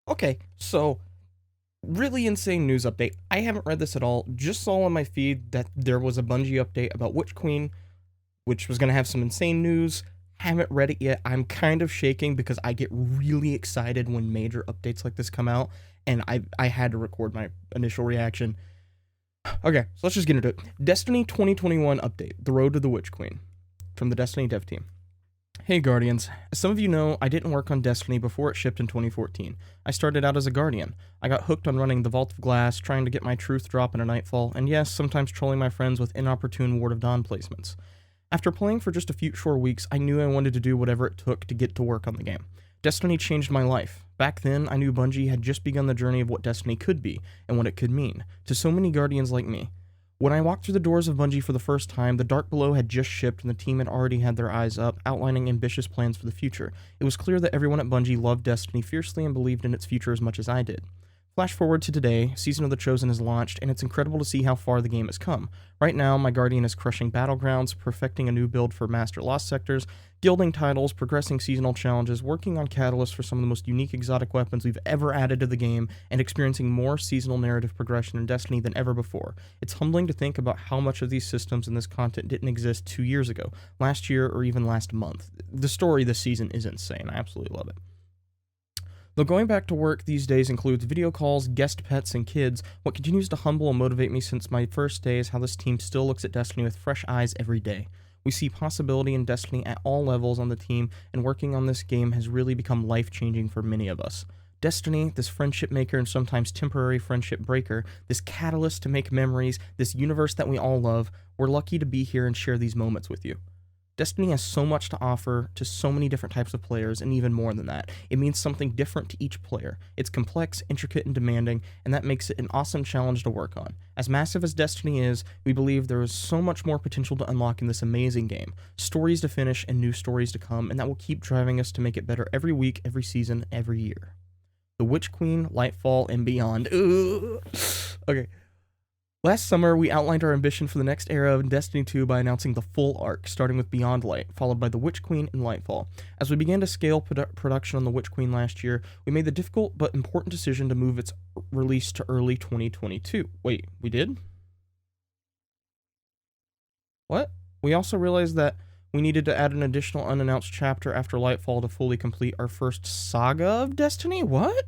Okay, so really insane news update. I haven't read this at all. Just saw on my feed that there was a Bungie update about Witch Queen, which was going to have some insane news. Haven't read it yet. I'm kind of shaking because I get really excited when major updates like this come out, and I had to record my initial reaction. Okay, so let's just get into it. Destiny 2021 update, The Road to the Witch Queen, from the Destiny dev team. Hey Guardians, as some of you know, I didn't work on Destiny before it shipped in 2014. I started out as a Guardian. I got hooked on running the Vault of Glass, trying to get my truth drop in a Nightfall, and yes, sometimes trolling my friends with inopportune Ward of Dawn placements. After playing for just a few short weeks, I knew I wanted to do whatever it took to get to work on the game. Destiny changed my life. Back then, I knew Bungie had just begun the journey of what Destiny could be, and what it could mean, to so many Guardians like me. When I walked through the doors of Bungie for the first time, the Dark Below had just shipped and the team had already had their eyes up, outlining ambitious plans for the future. It was clear that everyone at Bungie loved Destiny fiercely and believed in its future as much as I did. Flash forward to today, Season of the Chosen is launched, and it's incredible to see how far the game has come. Right now, my Guardian is crushing battlegrounds, perfecting a new build for Master Lost Sectors, gilding titles, progressing seasonal challenges, working on catalysts for some of the most unique exotic weapons we've ever added to the game, and experiencing more seasonal narrative progression in Destiny than ever before. It's humbling to think about how much of these systems and this content didn't exist 2 years ago, last year, or even last month. The story this season is insane. I absolutely love it. Though going back to work these days includes video calls, guest pets, and kids, what continues to humble and motivate me since my first day is how this team still looks at Destiny with fresh eyes every day. We see possibility in Destiny at all levels on the team, and working on this game has really become life-changing for many of us. Destiny, this friendship maker and sometimes temporary friendship breaker, this catalyst to make memories, this universe that we all love, we're lucky to be here and share these moments with you. Destiny has so much to offer to so many different types of players, and even more than that. It means something different to each player. It's complex, intricate, and demanding, and that makes it an awesome challenge to work on. As massive as Destiny is, we believe there is so much more potential to unlock in this amazing game. Stories to finish and new stories to come, and that will keep driving us to make it better every week, every season, every year. The Witch Queen, Lightfall, and beyond. Ooh. Okay. Last summer, we outlined our ambition for the next era of Destiny 2 by announcing the full arc, starting with Beyond Light, followed by the Witch Queen and Lightfall. As we began to scale production on the Witch Queen last year, we made the difficult but important decision to move its release to early 2022. Wait, we did? What? We also realized that we needed to add an additional unannounced chapter after Lightfall to fully complete our first saga of Destiny? What?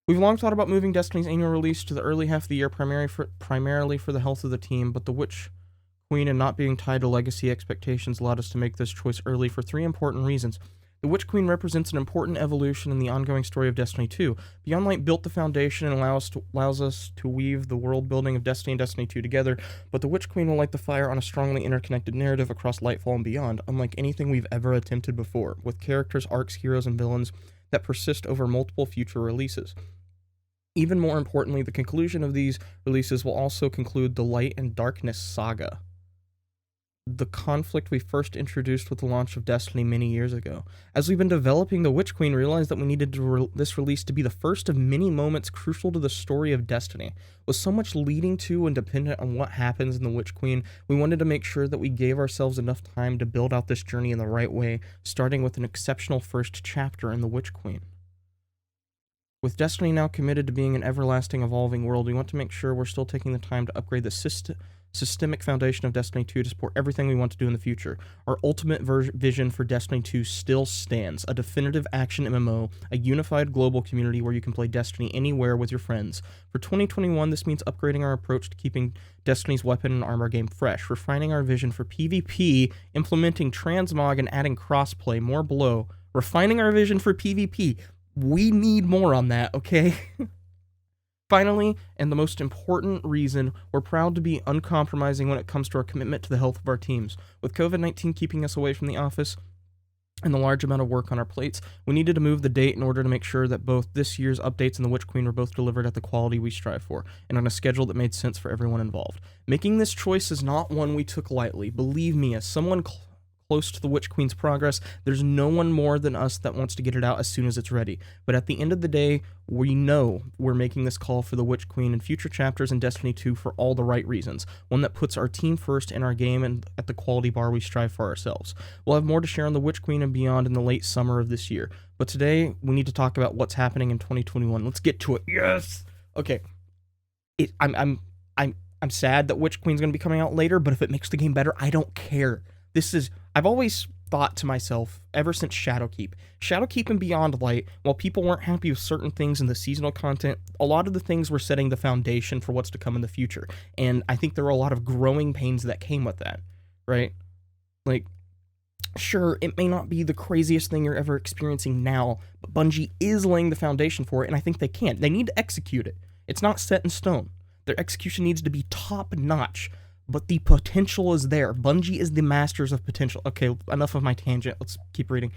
We've long thought about moving Destiny's annual release to the early half of the year primarily for the health of the team, but the Witch Queen and not being tied to legacy expectations allowed us to make this choice early for 3 important reasons. The Witch Queen represents an important evolution in the ongoing story of Destiny 2. Beyond Light built the foundation and allows us to weave the world building of Destiny and Destiny 2 together, but the Witch Queen will light the fire on a strongly interconnected narrative across Lightfall and beyond, unlike anything we've ever attempted before, with characters, arcs, heroes, and villains that persist over multiple future releases. Even more importantly, the conclusion of these releases will also conclude the Light and Darkness saga, the conflict we first introduced with the launch of Destiny many years ago. As we've been developing the Witch Queen, we realized that we needed this release to be the first of many moments crucial to the story of Destiny. With so much leading to and dependent on what happens in the Witch Queen, we wanted to make sure that we gave ourselves enough time to build out this journey in the right way, starting with an exceptional first chapter in the Witch Queen. With Destiny now committed to being an everlasting, evolving world, we want to make sure we're still taking the time to upgrade the systemic foundation of Destiny 2 to support everything we want to do in the future. Our ultimate vision for Destiny 2 still stands: a definitive action MMO, a unified global community where you can play Destiny anywhere with your friends. For 2021, this means upgrading our approach to keeping Destiny's weapon and armor game fresh, refining our vision for PvP, implementing Transmog, and adding crossplay, more below. Refining our vision for PvP. We need more on that, okay? Finally, and the most important reason, we're proud to be uncompromising when it comes to our commitment to the health of our teams. With COVID-19 keeping us away from the office and the large amount of work on our plates, we needed to move the date in order to make sure that both this year's updates and the Witch Queen were both delivered at the quality we strive for, and on a schedule that made sense for everyone involved. Making this choice is not one we took lightly. Believe me, as someone close to the Witch Queen's progress. There's no one more than us that wants to get it out as soon as it's ready. But at the end of the day, we know we're making this call for the Witch Queen in future chapters in Destiny 2 for all the right reasons. One that puts our team first in our game and at the quality bar we strive for ourselves. We'll have more to share on the Witch Queen and beyond in the late summer of this year. But today, we need to talk about what's happening in 2021. Let's get to it. Yes! Okay. I'm sad that Witch Queen's going to be coming out later, but if it makes the game better, I don't care. I've always thought to myself, ever since Shadowkeep and Beyond Light, while people weren't happy with certain things in the seasonal content, a lot of the things were setting the foundation for what's to come in the future. And I think there were a lot of growing pains that came with that, right? Like, sure, it may not be the craziest thing you're ever experiencing now, but Bungie is laying the foundation for it, and I think they can. They need to execute it. It's not set in stone. Their execution needs to be top-notch, but the potential is there. Bungie is the masters of potential. Okay, enough of my tangent. Let's keep reading.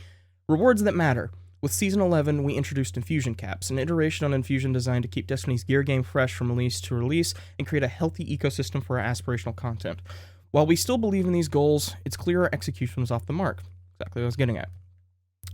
Rewards that matter. With Season 11, we introduced Infusion Caps, an iteration on Infusion designed to keep Destiny's gear game fresh from release to release and create a healthy ecosystem for our aspirational content. While we still believe in these goals, it's clear our execution was off the mark. Exactly what I was getting at.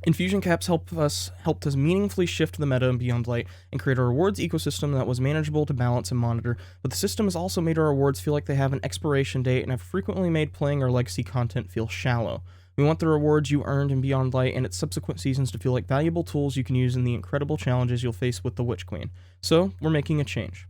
Infusion Caps helped us meaningfully shift the meta in Beyond Light and create a rewards ecosystem that was manageable to balance and monitor, but the system has also made our rewards feel like they have an expiration date and have frequently made playing our legacy content feel shallow. We want the rewards you earned in Beyond Light and its subsequent seasons to feel like valuable tools you can use in the incredible challenges you'll face with the Witch Queen. So, we're making a change.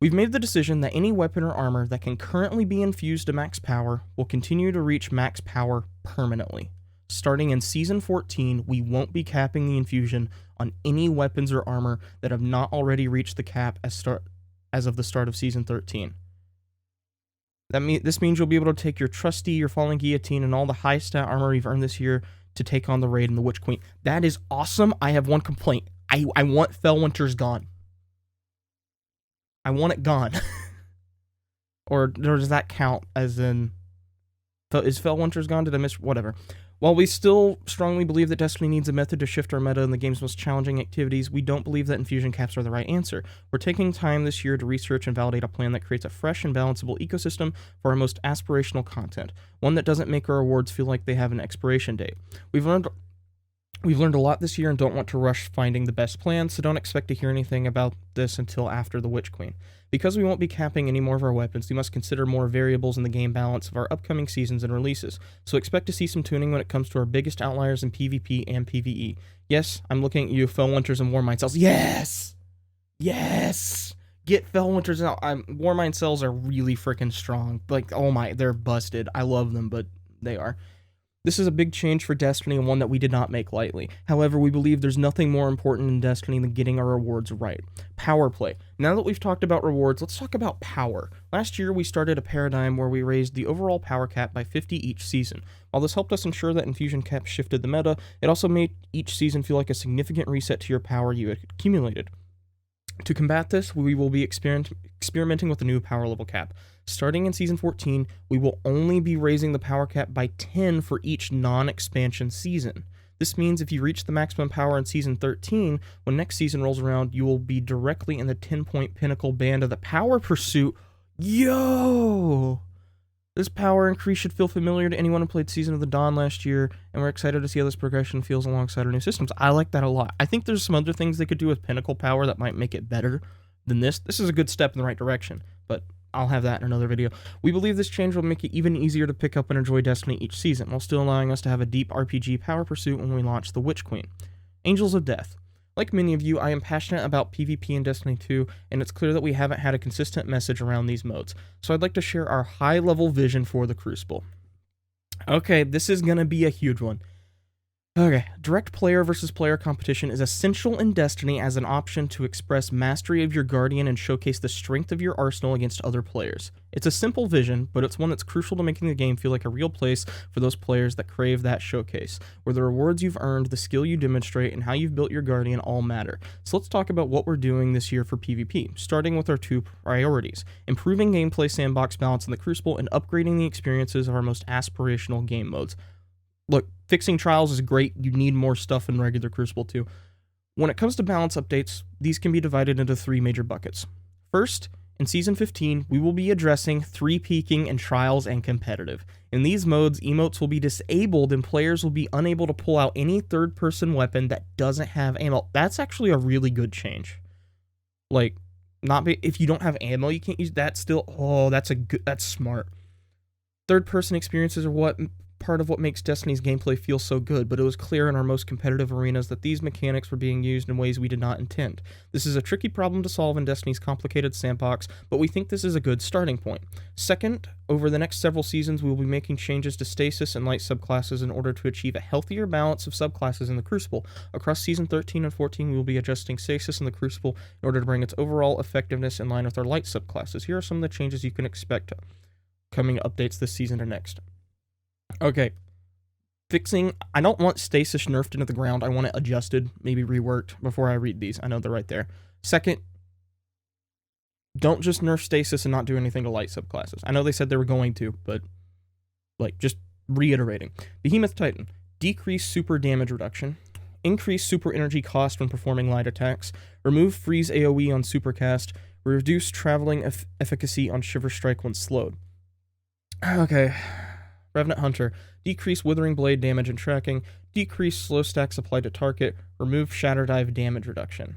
We've made the decision that any weapon or armor that can currently be infused to max power will continue to reach max power permanently. Starting in Season 14, we won't be capping the infusion on any weapons or armor that have not already reached the cap as of the start of Season 13. This means you'll be able to take your trusty, your falling guillotine, and all the high stat armor you've earned this year to take on the raid and the Witch Queen. That is awesome. I have one complaint. I want Fellwinter's gone. I want it gone. or does that count as in... Is Fellwinter's gone? Did I miss... Whatever. While we still strongly believe that Destiny needs a method to shift our meta in the game's most challenging activities, we don't believe that infusion caps are the right answer. We're taking time this year to research and validate a plan that creates a fresh and balanceable ecosystem for our most aspirational content, one that doesn't make our awards feel like they have an expiration date. We've learned a lot this year and don't want to rush finding the best plan, so don't expect to hear anything about this until after the Witch Queen. Because we won't be capping any more of our weapons, we must consider more variables in the game balance of our upcoming seasons and releases, so expect to see some tuning when it comes to our biggest outliers in PvP and PvE. Yes, I'm looking at you, Fellwinters and Warmind Cells. Yes! Yes! Get Fellwinters out. Warmind Cells are really freaking strong. Like, oh my, they're busted. I love them, but they are. This is a big change for Destiny and one that we did not make lightly. However, we believe there's nothing more important in Destiny than getting our rewards right. Power play. Now that we've talked about rewards, let's talk about power. Last year, we started a paradigm where we raised the overall power cap by 50 each season. While this helped us ensure that infusion caps shifted the meta, it also made each season feel like a significant reset to your power you had accumulated. To combat this, we will be experimenting with a new power level cap. Starting in Season 14, we will only be raising the power cap by 10 for each non-expansion season. This means if you reach the maximum power in Season 13, when next season rolls around, you will be directly in the 10-point pinnacle band of the power pursuit. Yo! This power increase should feel familiar to anyone who played Season of the Dawn last year, and we're excited to see how this progression feels alongside our new systems. I like that a lot. I think there's some other things they could do with pinnacle power that might make it better than this. This is a good step in the right direction, but I'll have that in another video. We believe this change will make it even easier to pick up and enjoy Destiny each season, while still allowing us to have a deep RPG power pursuit when we launch the Witch Queen. Angels of Death. Like many of you, I am passionate about PvP in Destiny 2, and it's clear that we haven't had a consistent message around these modes, so I'd like to share our high-level vision for the Crucible. Okay, this is gonna be a huge one. Okay, direct player versus player competition is essential in Destiny as an option to express mastery of your Guardian and showcase the strength of your arsenal against other players. It's a simple vision, but it's one that's crucial to making the game feel like a real place for those players that crave that showcase, where the rewards you've earned, the skill you demonstrate, and how you've built your Guardian all matter. So let's talk about what we're doing this year for PvP, starting with our two priorities: improving gameplay sandbox balance in the Crucible and upgrading the experiences of our most aspirational game modes. Look, fixing trials is great. You need more stuff in regular Crucible too. When it comes to balance updates, these can be divided into three major buckets. First, In Season 15, we will be addressing 3 peaking and Trials and Competitive. In these modes, emotes will be disabled and players will be unable to pull out any third-person weapon that doesn't have ammo. That's actually a really good change. Like, if you don't have ammo, you can't use that still. Oh, that's smart. Third-person experiences are part of what makes Destiny's gameplay feel so good, but it was clear in our most competitive arenas that these mechanics were being used in ways we did not intend. This is a tricky problem to solve in Destiny's complicated sandbox, but we think this is a good starting point. Second, over the next several seasons, we will be making changes to Stasis and light subclasses in order to achieve a healthier balance of subclasses in the Crucible. Across Season 13 and 14, we will be adjusting Stasis in the Crucible in order to bring its overall effectiveness in line with our light subclasses. Here are some of the changes you can expect coming updates this season or next. Okay, I don't want Stasis nerfed into the ground. I want it adjusted, maybe reworked before I read these. I know they're right there. Second, don't just nerf Stasis and not do anything to light subclasses. I know they said they were going to, but, just reiterating. Behemoth Titan, decrease super damage reduction, increase super energy cost when performing light attacks, remove freeze AoE on supercast, reduce traveling efficacy on Shiver Strike when slowed. Okay. Revenant Hunter, decrease Withering Blade damage and tracking, decrease slow stacks applied to target, remove Shatter Dive damage reduction.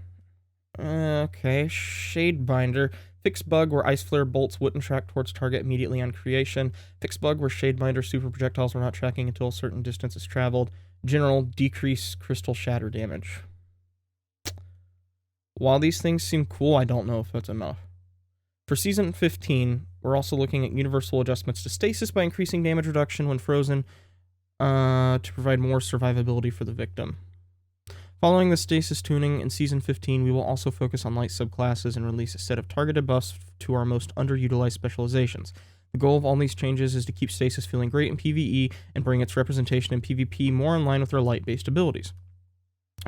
Okay, Shade Binder, fix bug where Ice Flare bolts wouldn't track towards target immediately on creation, fix bug where Shade Binder super projectiles were not tracking until a certain distance is traveled, general, decrease Crystal Shatter damage. While these things seem cool, I don't know if that's enough. For Season 15, we're also looking at universal adjustments to Stasis by increasing damage reduction when frozen to provide more survivability for the victim. Following the Stasis tuning in Season 15, we will also focus on light subclasses and release a set of targeted buffs to our most underutilized specializations. The goal of all these changes is to keep Stasis feeling great in PvE and bring its representation in PvP more in line with our light-based abilities.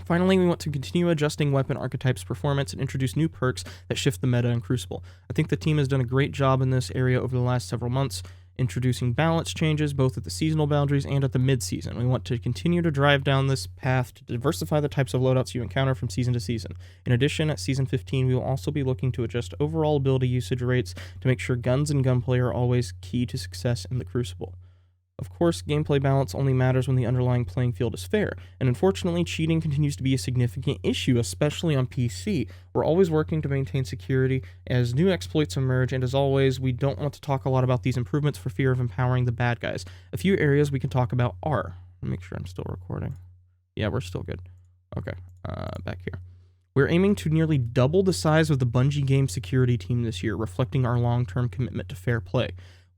Finally, we want to continue adjusting weapon archetypes' performance and introduce new perks that shift the meta in Crucible. I think the team has done a great job in this area over the last several months, introducing balance changes both at the seasonal boundaries and at the mid-season. We want to continue to drive down this path to diversify the types of loadouts you encounter from season to season. In addition, at Season 15, we will also be looking to adjust overall ability usage rates to make sure guns and gunplay are always key to success in the Crucible. Of course, gameplay balance only matters when the underlying playing field is fair, and unfortunately, cheating continues to be a significant issue, especially on PC. We're always working to maintain security as new exploits emerge, and as always, we don't want to talk a lot about these improvements for fear of empowering the bad guys. A few areas we can talk about are... Let me make sure I'm still recording. Yeah, we're still good. Okay, back here. We're aiming to nearly double the size of the Bungie game security team this year, reflecting our long-term commitment to fair play.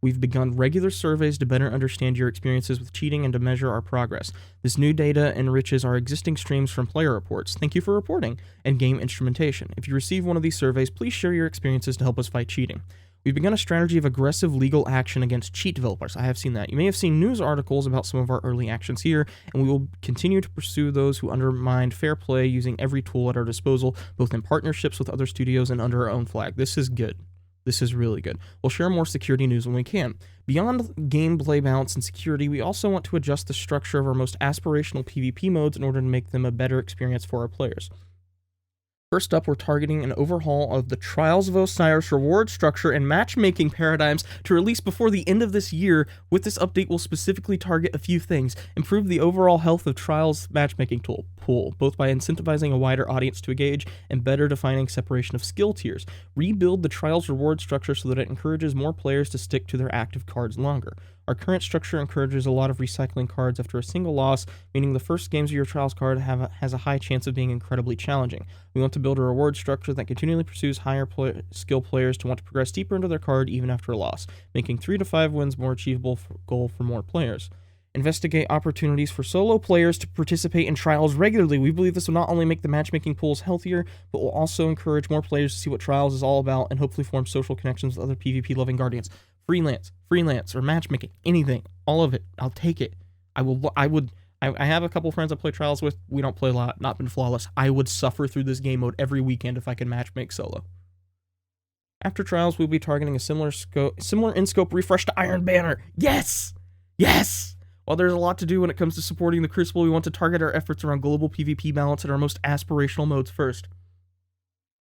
We've begun regular surveys to better understand your experiences with cheating and to measure our progress. This new data enriches our existing streams from player reports. Thank you for reporting, and game instrumentation. If you receive one of these surveys, please share your experiences to help us fight cheating. We've begun a strategy of aggressive legal action against cheat developers. I have seen that. You may have seen news articles about some of our early actions here, and we will continue to pursue those who undermine fair play using every tool at our disposal, both in partnerships with other studios and under our own flag. This is good. This is really good. We'll share more security news when we can. Beyond gameplay balance and security, we also want to adjust the structure of our most aspirational PvP modes in order to make them a better experience for our players. First up, we're targeting an overhaul of the Trials of Osiris reward structure and matchmaking paradigms to release before the end of this year. With this update, we'll specifically target a few things. Improve the overall health of Trials matchmaking pool, both by incentivizing a wider audience to engage and better defining separation of skill tiers. Rebuild the Trials reward structure so that it encourages more players to stick to their active cards longer. Our current structure encourages a lot of recycling cards after a single loss, meaning the first games of your Trials card has a high chance of being incredibly challenging. We want to build a reward structure that continually pursues higher skill players to want to progress deeper into their card even after a loss, making 3 to 5 wins more achievable goal for more players. Investigate opportunities for solo players to participate in Trials regularly. We believe this will not only make the matchmaking pools healthier, but will also encourage more players to see what Trials is all about and hopefully form social connections with other PvP-loving guardians. Freelance, or matchmaking, anything, all of it. I'll take it. I have a couple friends I play Trials with. We don't play a lot, not been flawless. I would suffer through this game mode every weekend if I could matchmake solo. After Trials, we'll be targeting a similar in-scope refresh to Iron Banner. Yes! Yes! While there's a lot to do when it comes to supporting the Crucible, we want to target our efforts around global PvP balance and our most aspirational modes first.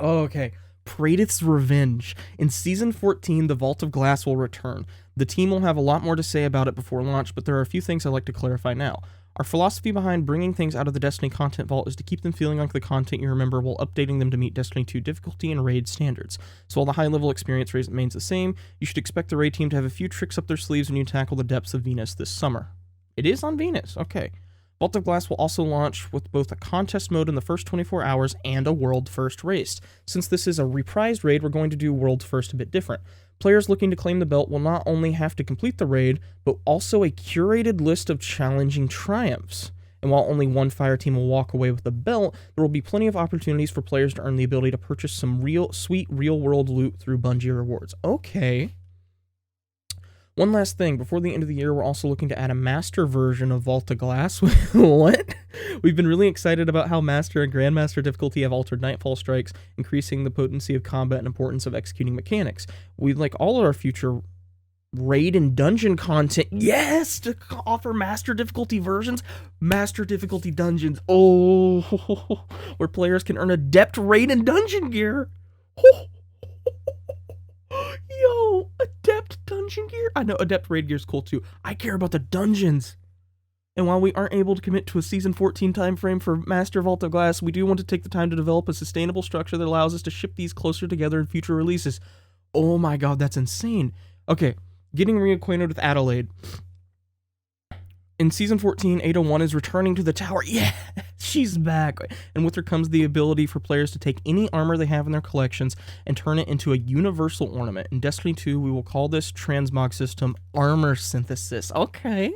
Okay, Praedyth's Revenge. In Season 14, the Vault of Glass will return. The team will have a lot more to say about it before launch, but there are a few things I'd like to clarify now. Our philosophy behind bringing things out of the Destiny content vault is to keep them feeling like the content you remember while updating them to meet Destiny 2 difficulty and raid standards. So while the high-level experience remains the same, you should expect the raid team to have a few tricks up their sleeves when you tackle the depths of Venus this summer. It is on Venus, okay. Vault of Glass will also launch with both a contest mode in the first 24 hours and a World First race. Since this is a reprised raid, we're going to do World First a bit different. Players looking to claim the belt will not only have to complete the raid, but also a curated list of challenging triumphs. And while only one fire team will walk away with the belt, there will be plenty of opportunities for players to earn the ability to purchase some sweet real-world loot through Bungie rewards. Okay. One last thing, before the end of the year, we're also looking to add a master version of Vault of Glass. What? We've been really excited about how Master and Grandmaster difficulty have altered Nightfall strikes, increasing the potency of combat and importance of executing mechanics. We'd like all of our future raid and dungeon content, yes, to offer master difficulty versions, master difficulty dungeons, where players can earn Adept raid and dungeon gear. Yo, Adept dungeon gear? I know Adept raid gear is cool too. I care about the dungeons. And while we aren't able to commit to a Season 14 timeframe for Master Vault of Glass, we do want to take the time to develop a sustainable structure that allows us to ship these closer together in future releases. Oh my god, that's insane. Okay, getting reacquainted with Adelaide. In Season 14, 801 is returning to the tower. Yeah, she's back. And with her comes the ability for players to take any armor they have in their collections and turn it into a universal ornament. In Destiny 2, we will call this Transmog system Armor Synthesis. Okay.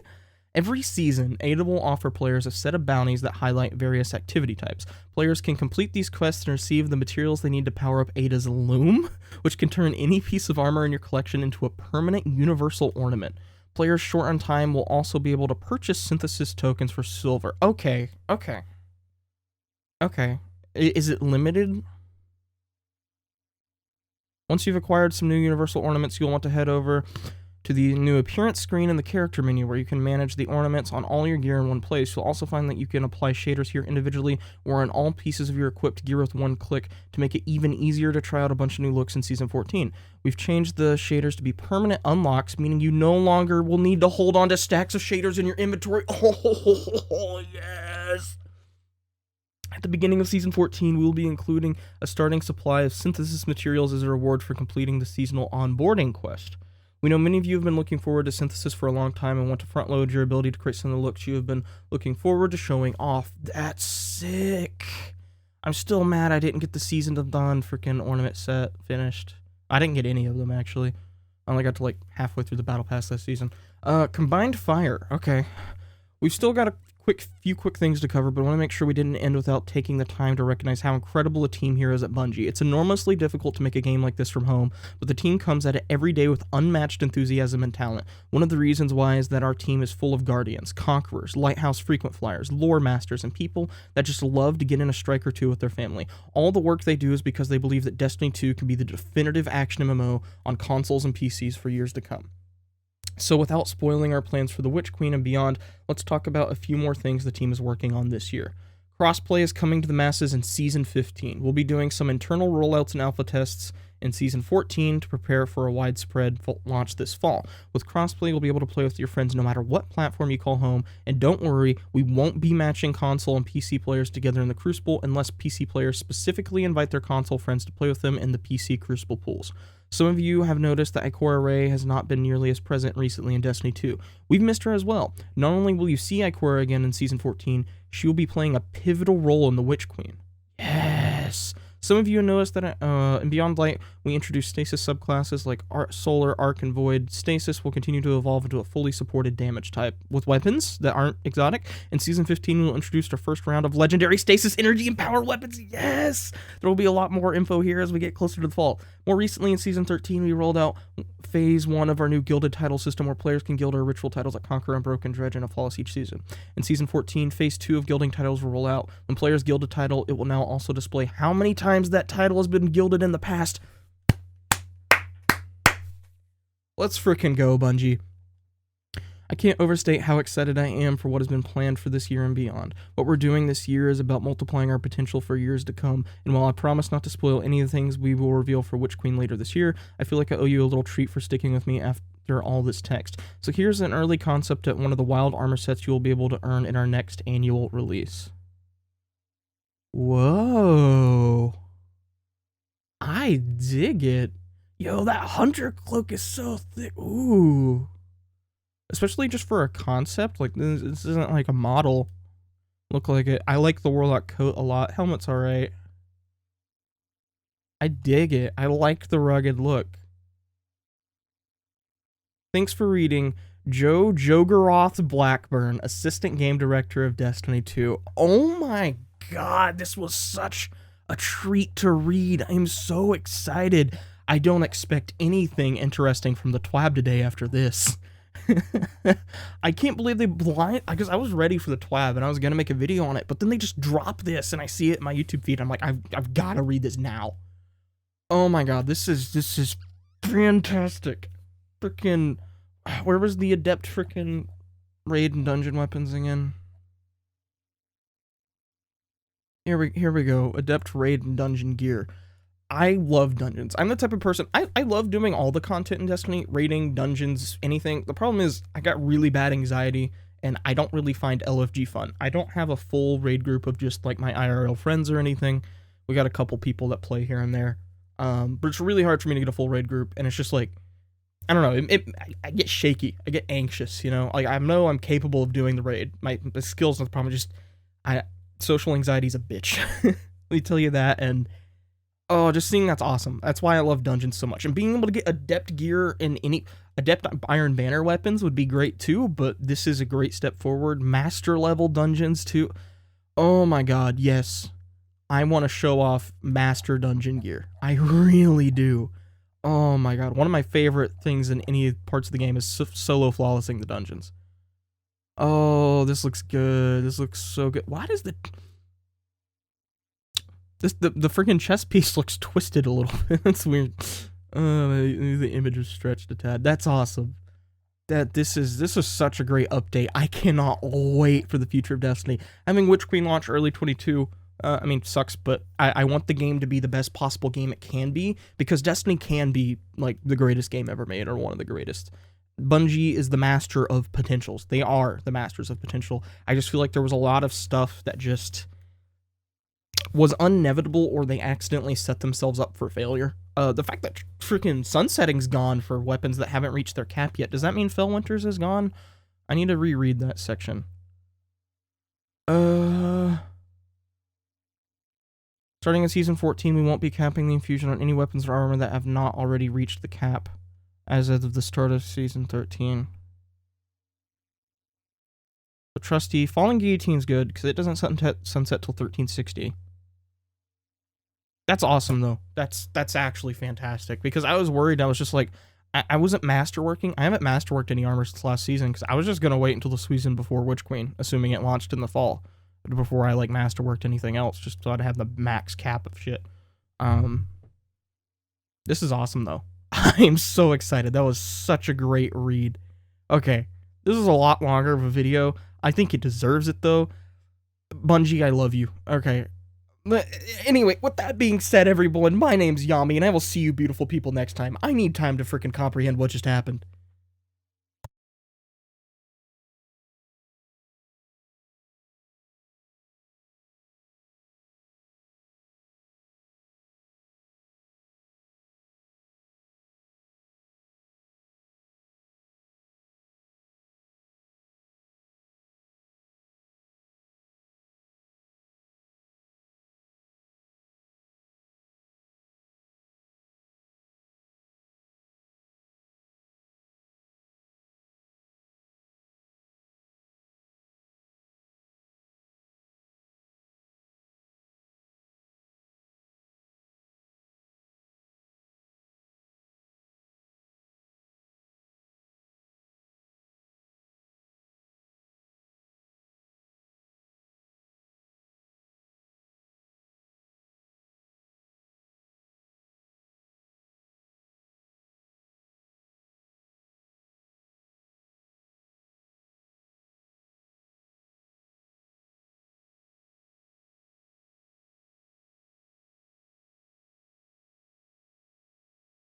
Every season, Ada will offer players a set of bounties that highlight various activity types. Players can complete these quests and receive the materials they need to power up Ada's Loom, which can turn any piece of armor in your collection into a permanent universal ornament. Players short on time will also be able to purchase synthesis tokens for silver. Okay. Is it limited? Once you've acquired some new universal ornaments, you'll want to head over to the new appearance screen in the character menu where you can manage the ornaments on all your gear in one place. You'll also find that you can apply shaders here individually or on all pieces of your equipped gear with one click to make it even easier to try out a bunch of new looks in Season 14. We've changed the shaders to be permanent unlocks, meaning you no longer will need to hold on to stacks of shaders in your inventory. Oh, yes! At the beginning of Season 14, we will be including a starting supply of synthesis materials as a reward for completing the seasonal onboarding quest. We know many of you have been looking forward to synthesis for a long time and want to front load your ability to create some of the looks you have been looking forward to showing off. That's sick. I'm still mad I didn't get the Season of Dawn freaking ornament set finished. I didn't get any of them, actually. I only got to like halfway through the battle pass this season. Combined fire. Okay. We've still got a few quick things to cover, but I want to make sure we didn't end without taking the time to recognize how incredible a team here is at Bungie. It's enormously difficult to make a game like this from home, but the team comes at it every day with unmatched enthusiasm and talent. One of the reasons why is that our team is full of guardians, conquerors, lighthouse frequent flyers, lore masters, and people that just love to get in a strike or two with their family. All the work they do is because they believe that Destiny 2 can be the definitive action MMO on consoles and PCs for years to come. So without spoiling our plans for the Witch Queen and beyond, let's talk about a few more things the team is working on this year. Crossplay is coming to the masses in Season 15. We'll be doing some internal rollouts and alpha tests in Season 14 to prepare for a widespread launch this fall. With crossplay, you'll be able to play with your friends no matter what platform you call home, and don't worry, we won't be matching console and PC players together in the Crucible unless PC players specifically invite their console friends to play with them in the PC Crucible pools. Some of you have noticed that Ikora Rey has not been nearly as present recently in Destiny 2. We've missed her as well. Not only will you see Ikora again in Season 14, she will be playing a pivotal role in the Witch Queen. Yes! Some of you noticed that in Beyond Light, we introduced Stasis subclasses like Solar, Arc, and Void. Stasis will continue to evolve into a fully supported damage type with weapons that aren't exotic. In Season 15, we'll introduce our first round of legendary Stasis energy and power weapons. Yes! There will be a lot more info here as we get closer to the fall. More recently, in Season 13, we rolled out Phase 1 of our new gilded title system where players can gild our ritual titles like Conqueror, Unbroken, Dredge, and a Flawless each season. In Season 14, Phase 2 of gilding titles will roll out. When players gild a title, it will now also display how many times that title has been gilded in the past. Let's frickin' go, Bungie. I can't overstate how excited I am for what has been planned for this year and beyond. What we're doing this year is about multiplying our potential for years to come, and while I promise not to spoil any of the things we will reveal for Witch Queen later this year, I feel like I owe you a little treat for sticking with me after all this text. So here's an early concept at one of the wild armor sets you will be able to earn in our next annual release. Whoa. I dig it. Yo, that hunter cloak is so thick. Ooh. Especially just for a concept. Like, this isn't like a model. Look like it. I like the warlock coat a lot. Helmet's alright. I dig it. I like the rugged look. Thanks for reading. Joe Jogaroth Blackburn, Assistant Game Director of Destiny 2. Oh my god, this was such a treat to read. I'm so excited. I don't expect anything interesting from the TWAB today after this. I can't believe they because I was ready for the TWAB and I was gonna make a video on it, but then they just drop this and I see it in my YouTube feed. I'm like, I've gotta read this now. Oh my god, this is fantastic. Freaking, where was the Adept freaking raid and dungeon weapons again? Here we go. Adept raid and dungeon gear. I love dungeons. I'm the type of person, I love doing all the content in Destiny, raiding, dungeons, anything. The problem is I got really bad anxiety and I don't really find LFG fun. I don't have a full raid group of just like my IRL friends or anything. We got a couple people that play here and there. But it's really hard for me to get a full raid group, and it's just like, I don't know, I get shaky, I get anxious, you know? Like, I know I'm capable of doing the raid. My skills are the problem, social anxiety is a bitch. Let me tell you that, and oh, just seeing that's awesome. That's why I love dungeons so much. And being able to get Adept gear and any Adept Iron Banner weapons would be great too, but this is a great step forward. Master level dungeons too. Oh my god, yes. I want to show off master dungeon gear. I really do. Oh my god, one of my favorite things in any parts of the game is solo flawlessing the dungeons. Oh, this looks good. This looks so good. Why does the freaking chest piece looks twisted a little bit? That's weird. The image is stretched a tad. That's awesome. This is such a great update. I cannot wait for the future of Destiny. Having Witch Queen launch early 22, I mean, sucks, but I want the game to be the best possible game it can be, because Destiny can be like the greatest game ever made, or one of the greatest. Bungie is the master of potentials. They are the masters of potential. I just feel like there was a lot of stuff that just was inevitable, or they accidentally set themselves up for failure. The fact that freaking sunsetting's gone for weapons that haven't reached their cap yet, does that mean Fellwinter's is gone? I need to reread that section. Starting in Season 14, we won't be capping the infusion on any weapons or armor that have not already reached the cap, as of the start of Season 13. The Trusty, Falling Guillotine's good, because it doesn't sunset till 1360. That's awesome, though. That's actually fantastic, because I was worried. I was just like, I wasn't masterworking. I haven't masterworked any armor since last season, because I was just going to wait until the season before Witch Queen, assuming it launched in the fall, before I, like, masterworked anything else, just so I'd have the max cap of shit. This is awesome, though. I'm so excited. That was such a great read. Okay, this is a lot longer of a video. I think it deserves it, though. Bungie, I love you. Okay. But anyway, with that being said, everyone, my name's Yami, and I will see you beautiful people next time. I need time to freaking comprehend what just happened.